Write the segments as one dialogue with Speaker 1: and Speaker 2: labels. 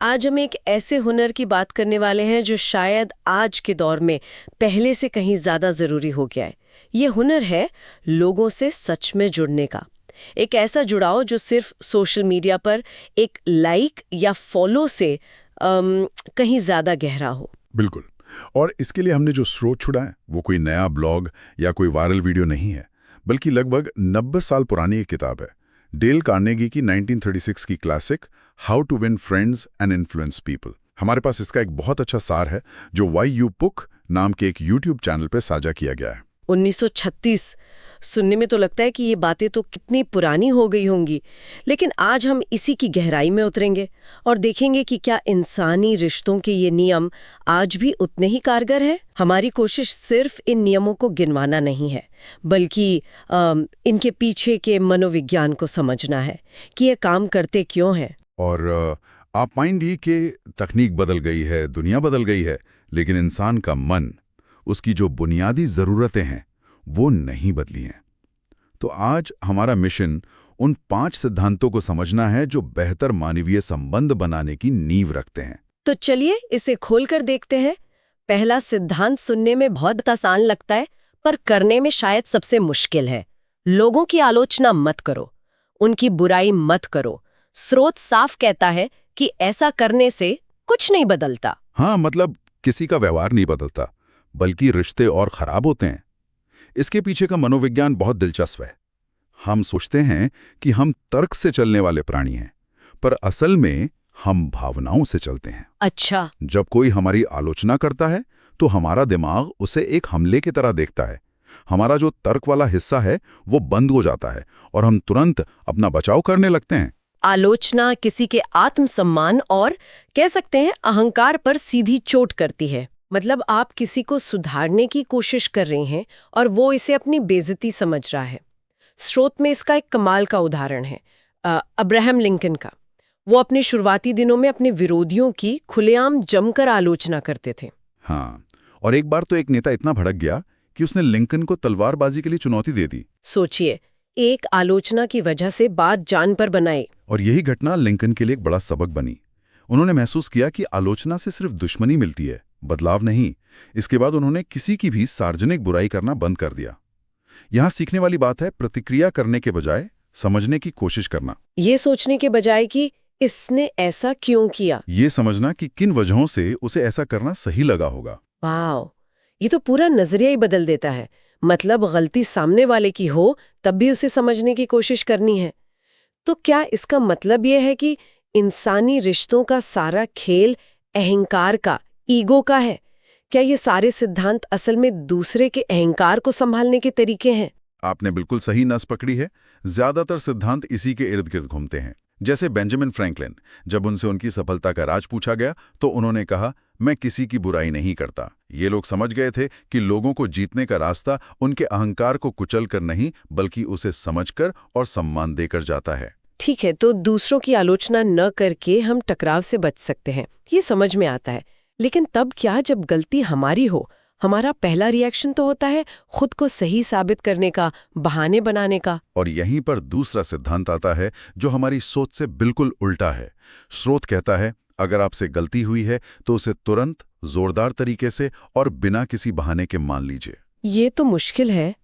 Speaker 1: आज हम एक ऐसे हुनर की बात करने वाले हैं जो शायद आज के दौर में पहले से कहीं ज्यादा जरूरी हो गया है। ये हुनर है लोगों से सच में जुड़ने का। एक ऐसा जुड़ाव जो सिर्फ सोशल मीडिया पर एक लाइक या फॉलो से कहीं ज्यादा गहरा हो।
Speaker 2: बिल्कुल। और इसके लिए हमने जो स्रोत छुड़ा है वो कोई नया ब्लॉग या कोई वायरल वीडियो नहीं है, बल्कि लगभग 90 साल पुरानी एक किताब है, डेल कार्नेगी की 1936 की classic how to win friends and influence people. हमारे पास इसका एक बहुत अच्छा सार है जो वाई यू पुक नाम के एक यूट्यूब चैनल पर साझा किया गया है।
Speaker 1: 1936 सुनने में तो लगता है कि ये बातें तो कितनी पुरानी हो गई होंगी, लेकिन आज हम इसी की गहराई में उतरेंगे और देखेंगे कि क्या इंसानी रिश्तों के ये नियम आज भी उतने ही कारगर हैं। हमारी कोशिश सिर्फ इन नियमों को गिनवाना नहीं है, बल्कि इनके पीछे के मनोविज्ञान को समझना है कि ये काम करते क्यों हैं।
Speaker 2: और आप पाएंगे कि तकनीक बदल गई है, दुनिया बदल गई है, लेकिन इंसान का मन, उसकी जो बुनियादी ज़रूरतें हैं वो नहीं बदली हैं। तो आज हमारा मिशन उन 5 सिद्धांतों को समझना है जो बेहतर मानवीय संबंध बनाने की नींव रखते हैं।
Speaker 1: तो चलिए इसे खोलकर देखते हैं। पहला सिद्धांत सुनने में बहुत आसान लगता है, पर करने में शायद सबसे मुश्किल है। लोगों की आलोचना मत करो, उनकी बुराई मत करो। स्रोत साफ कहता है कि ऐसा करने से कुछ नहीं बदलता।
Speaker 2: हाँ, मतलब किसी का व्यवहार नहीं बदलता, बल्कि रिश्ते और खराब होते हैं। इसके पीछे का मनोविज्ञान बहुत दिलचस्प है। हम सोचते हैं कि हम तर्क से चलने वाले प्राणी हैं, पर असल में हम भावनाओं से चलते हैं।
Speaker 1: अच्छा।
Speaker 2: जब कोई हमारी आलोचना करता है तो हमारा दिमाग उसे एक हमले की तरह देखता है। हमारा जो तर्क वाला हिस्सा है वो बंद हो जाता है और हम तुरंत अपना बचाव करने लगते हैं।
Speaker 1: आलोचना किसी के आत्मसम्मान और कह सकते हैं अहंकार पर सीधी चोट करती है। मतलब आप किसी को सुधारने की कोशिश कर रहे हैं और वो इसे अपनी बेइज्जती समझ रहा है। स्रोत में इसका एक कमाल का उदाहरण है अब्राहम लिंकन का। वो अपने शुरुआती दिनों में अपने विरोधियों की खुलेआम जमकर आलोचना करते थे।
Speaker 2: हाँ, और एक बार तो एक नेता इतना भड़क गया कि उसने लिंकन को तलवारबाजी के लिए चुनौती दे दी।
Speaker 1: सोचिए, एक आलोचना की वजह से बात जान पर बनाई।
Speaker 2: और यही घटना लिंकन के लिए एक बड़ा सबक बनी। उन्होंने महसूस किया कि आलोचना से सिर्फ दुश्मनी मिलती है, बदलाव नहीं। इसके बाद उन्होंने किसी की भी सार्वजनिक बुराई करना बंद कर दिया। यहां सीखने वाली बात है प्रतिक्रिया करने के बजाय समझने की कोशिश करना।
Speaker 1: ये सोचने के बजाय कि इसने ऐसा क्यों किया,
Speaker 2: ये समझना कि किन वजहों से उसे ऐसा करना सही लगा होगा।
Speaker 1: वाह, ये तो पूरा नजरिया ही बदल देता है। मतलब गलती सामने वाले की हो तब भी उसे समझने की कोशिश करनी है। तो क्या इसका मतलब यह है कि इंसानी रिश्तों का सारा खेल अहंकार का, ईगो का है? क्या ये सारे सिद्धांत असल में दूसरे के अहंकार को संभालने के तरीके हैं?
Speaker 2: आपने बिल्कुल सही नस पकड़ी है। ज्यादातर सिद्धांत इसी के इर्द गिर्द घूमते हैं। जैसे बेंजामिन फ्रैंकलिन, जब उनसे उनकी सफलता का राज पूछा गया तो उन्होंने कहा, मैं किसी की बुराई नहीं करता। ये लोग समझ गए थे कि लोगों को जीतने का रास्ता उनके अहंकार को कुचल कर नहीं, बल्कि उसे समझकर और सम्मान देकर जाता है।
Speaker 1: ठीक है, तो दूसरों की आलोचना न करके हम टकराव से बच सकते हैं, ये समझ में आता है। लेकिन तब क्या, जब गलती हमारी हो, हमारा पहला रिएक्शन तो होता है खुद को सही साबित करने का, बहाने बनाने का।
Speaker 2: और यहीं पर दूसरा सिद्धांत आता है जो हमारी सोच से बिल्कुल उल्टा है। स्रोत कहता है, अगर आपसे गलती हुई है तो उसे तुरंत, जोरदार तरीके से और बिना किसी बहाने के मान लीजिए।
Speaker 1: ये तो मुश्किल है,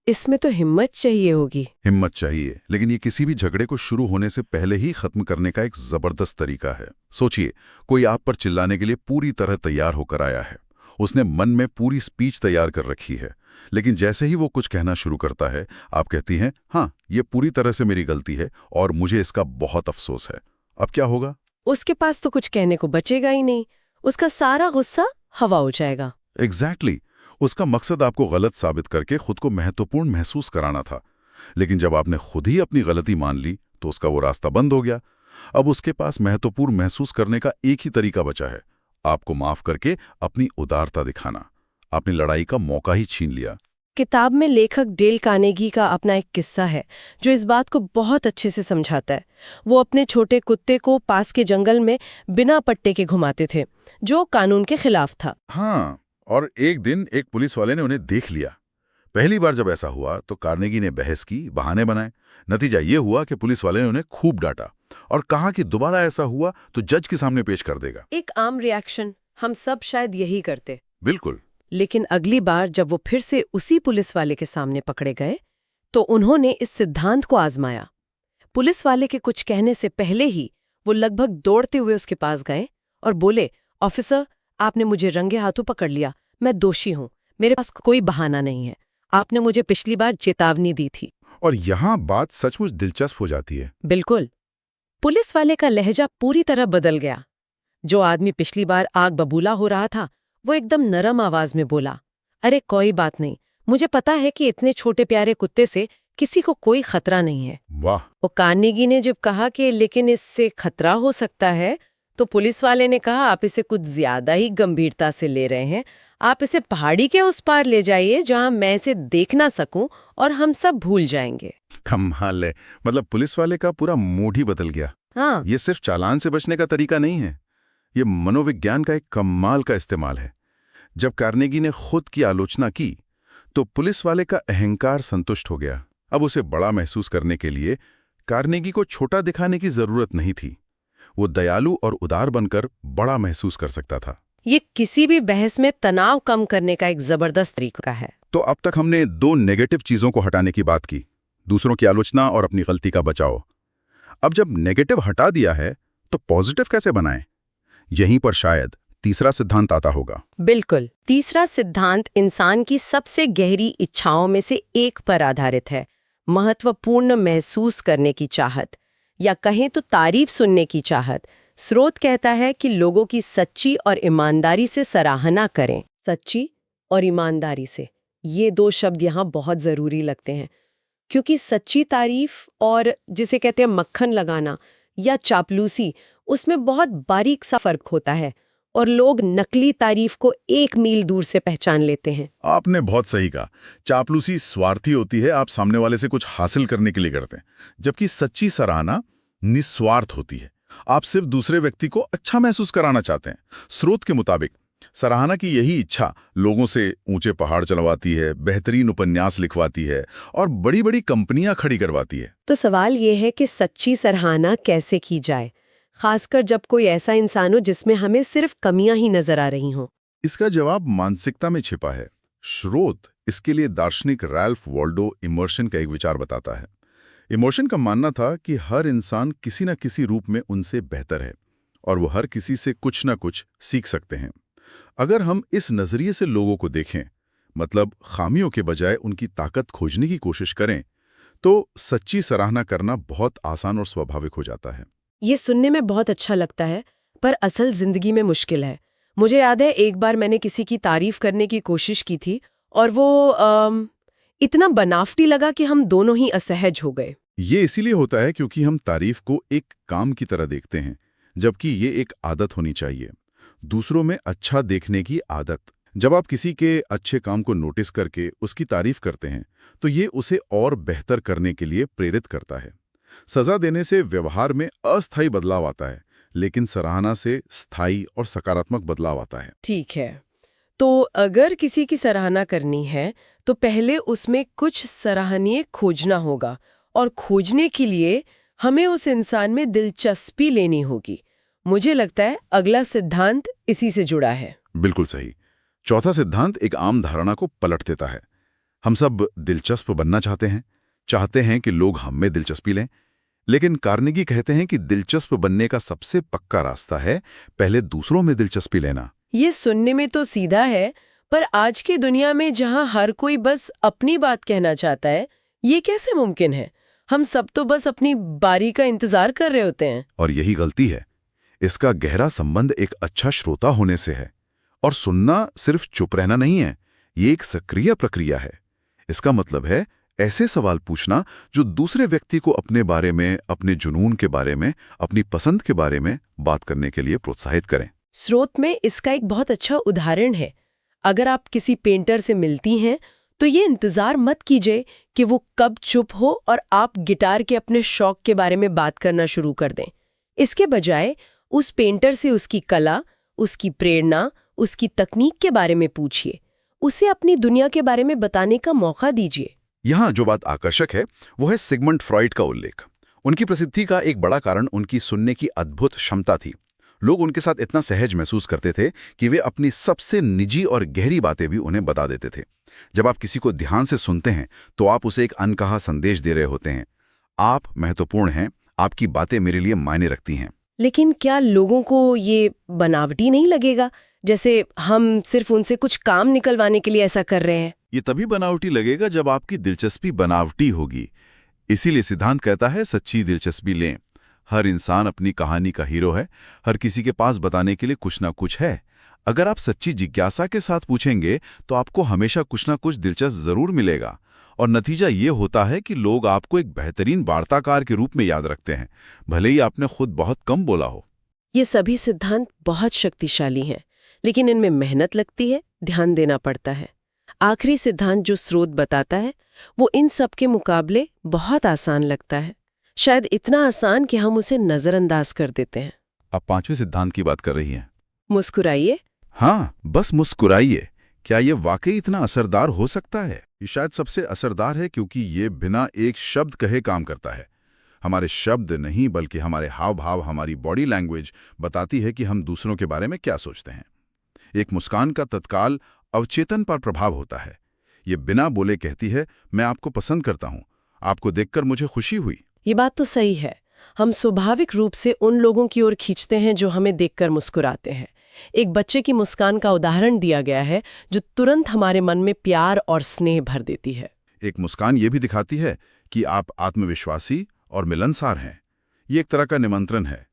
Speaker 1: इसमें तो हिम्मत चाहिए होगी।
Speaker 2: हिम्मत चाहिए, लेकिन ये किसी भी झगड़े को शुरू होने से पहले ही खत्म करने का एक जबरदस्त तरीका है। सोचिए, कोई आप पर चिल्लाने के लिए पूरी तरह तैयार होकर आया है। उसने मन में पूरी स्पीच तैयार कर रखी है, लेकिन जैसे ही वो कुछ कहना शुरू करता है, आप कहती हैं, हाँ, ये पूरी तरह से मेरी गलती है और मुझे इसका बहुत अफसोस है। अब क्या होगा?
Speaker 1: उसके पास तो कुछ कहने को बचेगा ही नहीं। उसका सारा गुस्सा हवा हो जाएगा।
Speaker 2: एग्जैक्टली। उसका मकसद आपको गलत साबित करके खुद को महत्वपूर्ण महसूस कराना था। लेकिन जब आपने खुद ही अपनी गलती मान ली तो उसका वो रास्ता बंद हो गया। अब उसके पास महत्वपूर्ण महसूस करने का एक ही तरीका बचा है, आपको माफ करके अपनी उदारता दिखाना। आपने लड़ाई का मौका ही छीन लिया।
Speaker 1: किताब में लेखक डेल कार्नेगी का अपना एक किस्सा है जो इस बात को बहुत अच्छे से समझाता है। वो अपने छोटे कुत्ते को पास के जंगल में बिना पट्टे के घुमाते थे, जो कानून के खिलाफ था।
Speaker 2: हाँ, और एक दिन एक पुलिस वाले ने उन्हें देख लिया। पहली बार जब ऐसा हुआ तो कार्नेगी ने बहस की, बहाने बनाए। नतीजा ये हुआ कि पुलिस वाले ने उन्हें खूब डांटा। और कहा कि दोबारा ऐसा हुआ तो जज के सामने पेश कर देगा।
Speaker 1: एक आम रिएक्शन, हम सब शायद यही करते।
Speaker 2: बिल्कुल।
Speaker 1: लेकिन अगली बार जब वो फिर से उसी पुलिस वाले के सामने पकड़े गए तो उन्होंने इस सिद्धांत को आजमाया। पुलिस वाले के कुछ कहने से पहले ही वो लगभग दौड़ते हुए उसके पास गए और बोले, ऑफिसर, आपने मुझे रंगे हाथों पकड़ लिया, मैं दोषी हूं, मेरे पास कोई बहाना नहीं है, आपने मुझे पिछली बार चेतावनी दी थी।
Speaker 2: और यहाँ बात सचमुच दिलचस्प हो जाती है।
Speaker 1: बिल्कुल। पुलिस वाले का लहजा पूरी तरह बदल गया। जो आदमी पिछली बार आग बबूला हो रहा था वो एकदम नरम आवाज में बोला, अरे कोई बात नहीं, मुझे पता है कि इतने छोटे प्यारे कुत्ते से किसी को कोई खतरा नहीं है।
Speaker 2: वाह।
Speaker 1: वो कार्नेगी ने जब कहा कि लेकिन इससे खतरा हो सकता है, तो पुलिस वाले ने कहा, आप इसे कुछ ज्यादा ही गंभीरता से ले रहे हैं, आप इसे पहाड़ी के उस पार ले जाइए जहां मैं इसे देख ना सकूं और हम सब भूल जाएंगे।
Speaker 2: कमाल है, मतलब पुलिस वाले का पूरा मूड ही बदल गया।
Speaker 1: हाँ,
Speaker 2: ये सिर्फ चालान से बचने का तरीका नहीं है, ये मनोविज्ञान का एक कमाल का इस्तेमाल है। जब कार्नेगी ने खुद की आलोचना की तो पुलिस वाले का अहंकार संतुष्ट हो गया। अब उसे बड़ा महसूस करने के लिए कार्नेगी को छोटा दिखाने की जरूरत नहीं थी। वो दयालु और उदार बनकर बड़ा महसूस कर सकता था।
Speaker 1: ये किसी भी बहस में तनाव कम करने का एक जबरदस्त तरीका है।
Speaker 2: तो अब तक हमने दो नेगेटिव चीजों को हटाने की बात की, दूसरों की आलोचना और अपनी गलती का बचाव। अब जब नेगेटिव हटा दिया है तो पॉजिटिव कैसे बनाएं? यहीं पर शायद तीसरा सिद्धांत आता होगा।
Speaker 1: बिल्कुल। तीसरा सिद्धांत इंसान की सबसे गहरी इच्छाओं में से एक पर आधारित है, महत्वपूर्ण महसूस करने की चाहत, या कहें तो तारीफ सुनने की चाहत। स्रोत कहता है कि लोगों की सच्ची और ईमानदारी से सराहना करें। सच्ची और ईमानदारी से, ये दो शब्द यहाँ बहुत ज़रूरी लगते हैं, क्योंकि सच्ची तारीफ और जिसे कहते हैं मक्खन लगाना या चापलूसी, उसमें बहुत बारीक सा फर्क होता है और लोग नकली तारीफ को 1 मील दूर से पहचान लेते हैं।
Speaker 2: आपने बहुत सही कहा। चापलूसी स्वार्थी होती है, आप सामने वाले से कुछ हासिल करने के लिए करते हैं, जबकि सच्ची सराहना निस्वार्थ होती है। आप सिर्फ दूसरे व्यक्ति को अच्छा महसूस कराना चाहते हैं। स्रोत के मुताबिक सराहना की यही इच्छा लोगों से ऊंचे पहाड़ चलवाती है, बेहतरीन उपन्यास लिखवाती है और बड़ी बड़ी कंपनियां खड़ी करवाती है।
Speaker 1: तो सवाल ये है कि सच्ची सराहना कैसे की जाए, खासकर जब कोई ऐसा इंसान हो जिसमें हमें सिर्फ कमियां ही नजर आ रही हों।
Speaker 2: इसका जवाब मानसिकता में छिपा है। स्रोत इसके लिए दार्शनिक रैल्फ वॉल्डो इमर्शन का एक विचार बताता है। इमर्शन का मानना था कि हर इंसान किसी न किसी रूप में उनसे बेहतर है और वो हर किसी से कुछ न कुछ सीख सकते हैं। अगर हम इस नजरिए से लोगों को देखें, मतलब खामियों के बजाय उनकी ताकत खोजने की कोशिश करें, तो सच्ची सराहना करना बहुत आसान और स्वाभाविक हो जाता है।
Speaker 1: ये सुनने में बहुत अच्छा लगता है, पर असल जिंदगी में मुश्किल है। मुझे याद है एक बार मैंने किसी की तारीफ करने की कोशिश की थी और वो इतना बनावटी लगा कि हम दोनों ही असहज हो गए।
Speaker 2: ये इसीलिए होता है क्योंकि हम तारीफ को एक काम की तरह देखते हैं, जबकि ये एक आदत होनी चाहिए, दूसरों में अच्छा देखने की आदत। जब आप किसी के अच्छे काम को नोटिस करके उसकी तारीफ करते हैं तो ये उसे और बेहतर करने के लिए प्रेरित करता है। सजा देने से व्यवहार में अस्थायी बदलाव आता है, लेकिन सराहना से स्थायी और सकारात्मक बदलाव आता है।
Speaker 1: ठीक है, तो अगर किसी की सराहना करनी है तो पहले उसमें कुछ सराहनीय खोजना होगा, और खोजने के लिए हमें उस इंसान में दिलचस्पी लेनी होगी। मुझे लगता है अगला सिद्धांत इसी से जुड़ा है।
Speaker 2: बिल्कुल सही। चौथा सिद्धांत एक आम धारणा को पलट देता है। हम सब दिलचस्प बनना चाहते हैं कि लोग हम में दिलचस्पी लें, लेकिन कार्नेगी कहते हैं कि दिलचस्प बनने का सबसे पक्का रास्ता है पहले दूसरों में दिलचस्पी लेना।
Speaker 1: ये सुनने में तो सीधा है, पर आज की दुनिया में जहां हर कोई बस अपनी बात कहना चाहता है, ये कैसे मुमकिन है? हम सब तो बस अपनी बारी का इंतजार कर रहे होते हैं।
Speaker 2: और यही गलती है। इसका गहरा संबंध एक अच्छा श्रोता होने से है। और सुनना सिर्फ चुप रहना नहीं है, ये एक सक्रिय प्रक्रिया है। इसका मतलब है ऐसे सवाल पूछना जो दूसरे व्यक्ति को अपने बारे में, अपने जुनून के बारे में, अपनी पसंद के बारे में बात करने के लिए प्रोत्साहित करें।
Speaker 1: स्रोत में इसका एक बहुत अच्छा उदाहरण है। अगर आप किसी पेंटर से मिलती हैं तो ये इंतजार मत कीजिए कि वो कब चुप हो और आप गिटार के अपने शौक के बारे में बात करना शुरू कर दें। इसके बजाय उस पेंटर से उसकी कला, उसकी प्रेरणा, उसकी तकनीक के बारे में पूछिए। उसे अपनी दुनिया के बारे में बताने का मौका दीजिए।
Speaker 2: यहाँ जो बात आकर्षक है वो है सिगमंड फ्रॉइड का उल्लेख। उनकी प्रसिद्धि का एक बड़ा कारण उनकी सुनने की अद्भुत क्षमता थी। लोग उनके साथ इतना सहज महसूस करते थे कि वे अपनी सबसे निजी और गहरी बातें भी उन्हें बता देते थे। जब आप किसी को ध्यान से सुनते हैं तो आप उसे एक अनकहा संदेश दे रहे होते हैं, आप महत्वपूर्ण हैं, आपकी बातें मेरे लिए मायने रखती हैं।
Speaker 1: लेकिन क्या लोगों को ये बनावटी नहीं लगेगा, जैसे हम सिर्फ उनसे कुछ काम निकलवाने के लिए ऐसा कर रहे हैं?
Speaker 3: ये तभी बनावटी लगेगा जब आपकी दिलचस्पी बनावटी होगी। इसीलिए सिद्धांत कहता है, सच्ची दिलचस्पी लें। हर इंसान अपनी कहानी का हीरो है, हर किसी के पास बताने के लिए कुछ ना कुछ है। अगर आप सच्ची जिज्ञासा के साथ पूछेंगे तो आपको हमेशा कुछ ना कुछ दिलचस्प जरूर मिलेगा, और नतीजा ये होता है कि लोग आपको एक बेहतरीन वार्ताकार के रूप में याद रखते हैं, भले ही आपने खुद बहुत कम बोला हो।
Speaker 1: ये सभी सिद्धांत बहुत शक्तिशाली हैं, लेकिन इनमें मेहनत लगती है, ध्यान देना पड़ता है। आखिरी सिद्धांत जो स्रोत बताता है वो इन सब के मुकाबले बहुत आसान लगता है, शायद इतना आसान कि हम उसे नजरअंदाज कर देते हैं।
Speaker 3: आप 5वें सिद्धांत की बात कर रही हैं।
Speaker 1: मुस्कुराइए।
Speaker 3: हाँ, बस मुस्कुराइए। क्या ये वाकई इतना असरदार हो सकता है?
Speaker 2: ये शायद सबसे असरदार है क्योंकि ये बिना एक शब्द कहे काम करता है। हमारे शब्द नहीं बल्कि हमारे हाव भाव, हमारी बॉडी लैंग्वेज बताती है कि हम दूसरों के बारे में क्या सोचते हैं। एक मुस्कान का तत्काल अवचेतन पर प्रभाव होता है। ये बिना बोले कहती है, मैं आपको पसंद करता हूं, आपको देखकर मुझे खुशी हुई।
Speaker 1: ये बात तो सही है। हम स्वाभाविक रूप से उन लोगों की ओर खींचते हैं जो हमें देखकर मुस्कुराते हैं। एक बच्चे की मुस्कान का उदाहरण दिया गया है जो तुरंत हमारे मन में प्यार और स्नेह भर देती है।
Speaker 2: एक मुस्कान ये भी दिखाती है कि आप आत्मविश्वासी और मिलनसार हैं। ये एक तरह का निमंत्रण है।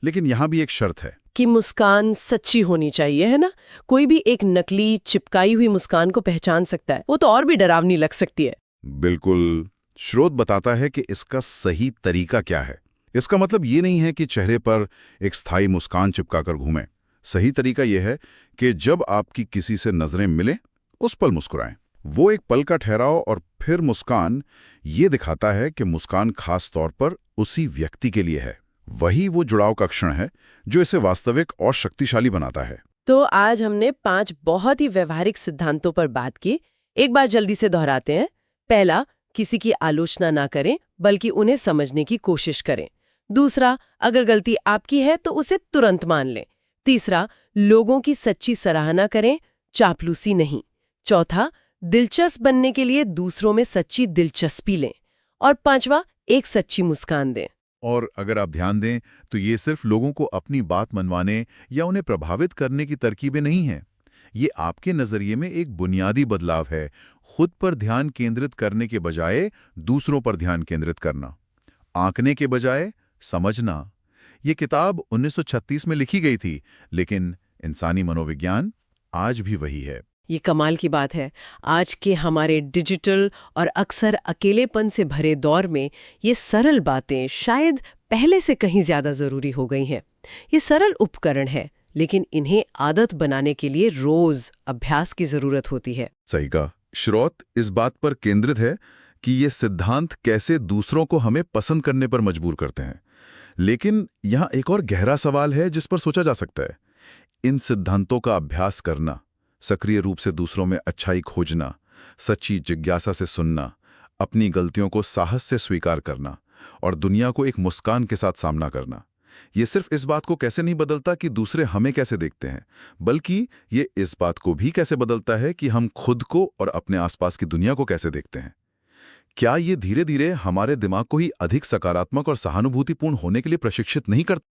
Speaker 2: लेकिन यहाँ भी एक शर्त है
Speaker 1: कि मुस्कान सच्ची होनी चाहिए, है ना? कोई भी एक नकली चिपकाई हुई मुस्कान को पहचान सकता है, वो तो और भी डरावनी लग सकती है।
Speaker 2: बिल्कुल। स्रोत बताता है कि इसका सही तरीका क्या है। इसका मतलब ये नहीं है कि चेहरे पर एक स्थायी मुस्कान चिपकाकर घूमें। सही तरीका यह है कि जब आपकी किसी से नजरें मिलें, उस पल मुस्कुराएं। वो एक पल का ठहराव और फिर मुस्कान ये दिखाता है कि मुस्कान खास तौर पर उसी व्यक्ति के लिए है। वही वो जुड़ाव का क्षण है जो इसे वास्तविक और शक्तिशाली बनाता है।
Speaker 1: तो आज हमने 5 बहुत ही व्यवहारिक सिद्धांतों पर बात की। एक बार जल्दी से दोहराते हैं। पहला, किसी की आलोचना ना करें बल्कि उन्हें समझने की कोशिश करें। दूसरा, अगर गलती आपकी है तो उसे तुरंत मान लें। तीसरा, लोगों की सच्ची सराहना करें, चापलूसी नहीं। चौथा, दिलचस्प बनने के लिए दूसरों में सच्ची दिलचस्पी लें। और पांचवा, एक सच्ची मुस्कान दें।
Speaker 3: और अगर आप ध्यान दें तो ये सिर्फ लोगों को अपनी बात मनवाने या उन्हें प्रभावित करने की तरकीबें नहीं हैं। ये आपके नजरिए में एक बुनियादी बदलाव है, खुद पर ध्यान केंद्रित करने के बजाय दूसरों पर ध्यान केंद्रित करना, आंकने के बजाय समझना। ये किताब 1936 में लिखी गई थी, लेकिन इंसानी मनोविज्ञान आज भी वही है।
Speaker 1: ये कमाल की बात है। आज के हमारे डिजिटल और अक्सर अकेलेपन से भरे दौर में ये सरल बातें शायद पहले से कहीं ज्यादा जरूरी हो गई हैं। ये सरल उपकरण है, लेकिन इन्हें आदत बनाने के लिए रोज अभ्यास की जरूरत होती है।
Speaker 2: सही कहा। स्रोत इस बात पर केंद्रित है कि ये सिद्धांत कैसे दूसरों को हमें पसंद करने पर मजबूर करते हैं। लेकिन यहाँ एक और गहरा सवाल है जिस पर सोचा जा सकता है। इन सिद्धांतों का अभ्यास करना, सक्रिय रूप से दूसरों में अच्छाई खोजना, सच्ची जिज्ञासा से सुनना, अपनी गलतियों को साहस से स्वीकार करना और दुनिया को एक मुस्कान के साथ सामना करना, ये सिर्फ इस बात को कैसे नहीं बदलता कि दूसरे हमें कैसे देखते हैं, बल्कि ये इस बात को भी कैसे बदलता है कि हम खुद को और अपने आसपास की दुनिया को कैसे देखते हैं। क्या ये धीरे धीरे हमारे दिमाग को ही अधिक सकारात्मक और सहानुभूतिपूर्ण होने के लिए प्रशिक्षित नहीं करता?